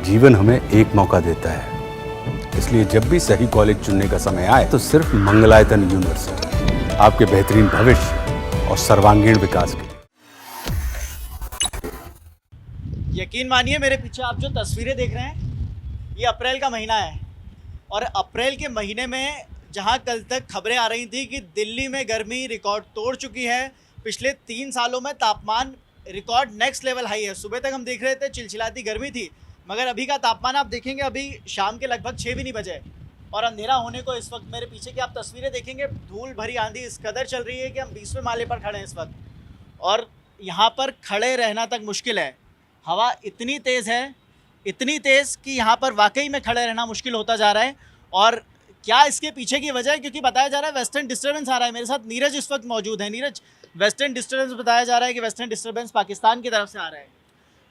जीवन हमें एक मौका देता है, इसलिए जब भी सही कॉलेज चुनने का समय आए तो सिर्फ मंगलायतन यूनिवर्सिटी आपके बेहतरीन भविष्य और सर्वांगीण विकास के लिए। यकीन मानिए मेरे पीछे आप जो तस्वीरें देख रहे हैं ये अप्रैल का महीना है और अप्रैल के महीने में जहां कल तक खबरें आ रही थी कि दिल्ली में गर्मी रिकॉर्ड तोड़ चुकी है, पिछले 3 सालों में तापमान रिकॉर्ड नेक्स्ट लेवल हाई है। सुबह तक हम देख रहे थे चिलचिलाती गर्मी थी, मगर अभी का तापमान आप देखेंगे अभी शाम के लगभग 6 भी नहीं बजे और अंधेरा होने को इस वक्त मेरे पीछे की आप तस्वीरें देखेंगे, धूल भरी आंधी इस कदर चल रही है कि हम 20वें माले पर खड़े हैं इस वक्त और यहाँ पर खड़े रहना तक मुश्किल है। हवा इतनी तेज़ है, इतनी तेज़ कि यहाँ पर वाकई में खड़े रहना मुश्किल होता जा रहा है। और क्या इसके पीछे की वजह है, क्योंकि बताया जा रहा है वेस्टर्न डिस्टर्बेंस आ रहा है। मेरे साथ नीरज इस वक्त मौजूद है। नीरज, वेस्टर्न डिस्टर्बेंस बताया जा रहा है कि वेस्टर्न डिस्टर्बेंस पाकिस्तान की तरफ से आ रहा है।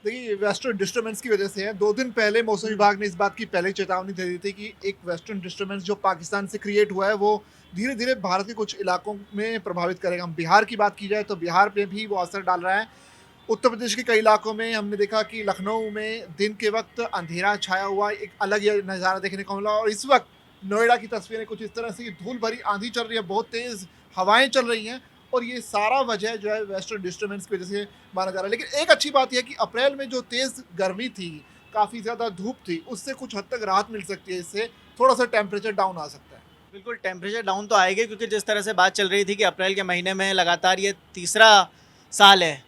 देखिए, वेस्टर्न डिस्टर्बेंस की वजह से है। 2 दिन पहले मौसम विभाग ने इस बात की पहले चेतावनी दे दी थी कि एक वेस्टर्न डिस्टर्बेंस जो पाकिस्तान से क्रिएट हुआ है वो धीरे धीरे भारत के कुछ इलाकों में प्रभावित करेगा। हम बिहार की बात की जाए तो बिहार पे भी वो असर डाल रहा है। उत्तर प्रदेश के कई इलाकों में हमने देखा कि लखनऊ में दिन के वक्त अंधेरा छाया हुआ एक अलग ही नज़ारा देखने को मिला। और इस वक्त नोएडा की तस्वीरें कुछ इस तरह से, धूल भरी आंधी चल रही है, बहुत तेज़ हवाएं चल रही हैं और ये सारा वजह जो है वेस्टर्न डिस्टर्बेंस की वजह से माना जा रहा है। लेकिन एक अच्छी बात यह है कि अप्रैल में जो तेज़ गर्मी थी, काफ़ी ज़्यादा धूप थी, उससे कुछ हद तक राहत मिल सकती है। इससे थोड़ा सा टेम्परेचर डाउन आ सकता है। बिल्कुल टेम्परेचर डाउन तो आएगा, क्योंकि जिस तरह से बात चल रही थी कि अप्रैल के महीने में लगातार ये तीसरा साल है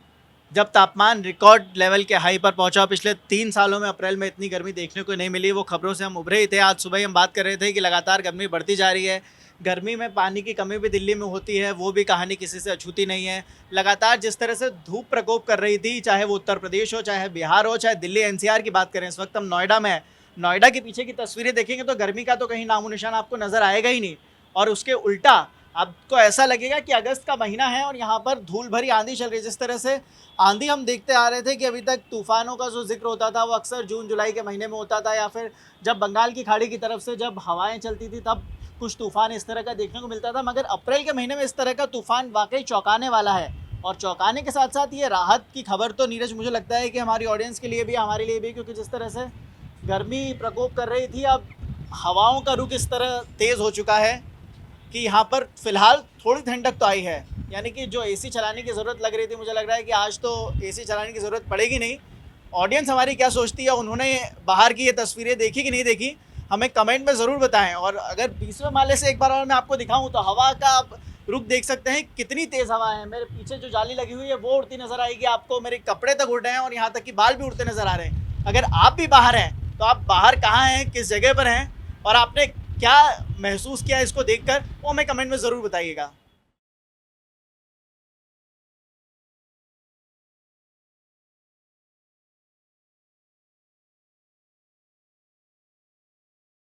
जब तापमान रिकॉर्ड लेवल के हाई पर पहुंचा। पिछले 3 सालों में अप्रैल में इतनी गर्मी देखने को नहीं मिली। वो खबरों से हम उभरे ही थे। आज सुबह ही हम बात कर रहे थे कि लगातार गर्मी बढ़ती जा रही है। गर्मी में पानी की कमी भी दिल्ली में होती है, वो भी कहानी किसी से अछूती नहीं है। लगातार जिस तरह से धूप प्रकोप कर रही थी, चाहे वो उत्तर प्रदेश हो, चाहे बिहार हो, चाहे दिल्ली एनसीआर की बात करें, इस वक्त हम नोएडा में हैं। नोएडा के पीछे की तस्वीरें देखेंगे तो गर्मी का तो कहीं नामो निशान आपको नज़र आएगा ही नहीं। और उसके उल्टा आपको ऐसा लगेगा कि अगस्त का महीना है और यहाँ पर धूल भरी आंधी चल रही है। जिस तरह से आंधी हम देखते आ रहे थे कि अभी तक तूफानों का जो जिक्र होता था वो अक्सर जून जुलाई के महीने में होता था, या फिर जब बंगाल की खाड़ी की तरफ से जब हवाएं चलती थी तब कुछ तूफान इस तरह का देखने को मिलता था। मगर अप्रैल के महीने में इस तरह का तूफान वाकई चौंकाने वाला है। और चौंकाने के साथ साथ ये राहत की खबर तो नीरज मुझे लगता है कि हमारी ऑडियंस के लिए भी, हमारे लिए भी, क्योंकि जिस तरह से गर्मी प्रकोप कर रही थी, अब हवाओं का रुख इस तरह तेज़ हो चुका है कि यहाँ पर फ़िलहाल थोड़ी ठंडक तो आई है। यानी कि जो एसी चलाने की ज़रूरत लग रही थी, मुझे लग रहा है कि आज तो एसी चलाने की ज़रूरत पड़ेगी नहीं। ऑडियंस हमारी क्या सोचती है, उन्होंने बाहर की ये तस्वीरें देखी कि नहीं देखी, हमें कमेंट में ज़रूर बताएं। और अगर 20वें माले से एक बार और मैं आपको दिखाऊं तो हवा का आप रुख देख सकते हैं, कितनी तेज़ हवा है। मेरे पीछे जो जाली लगी हुई है वो उड़ती नज़र आएगी आपको, मेरे कपड़े तक उड़ रहे हैं और यहाँ तक कि बाल भी उड़ते नज़र आ रहे हैं। अगर आप भी बाहर हैं तो आप बाहर कहाँ हैं, किस जगह पर हैं और आपने क्या महसूस किया इसको देखकर, वो हमें कमेंट में ज़रूर बताइएगा।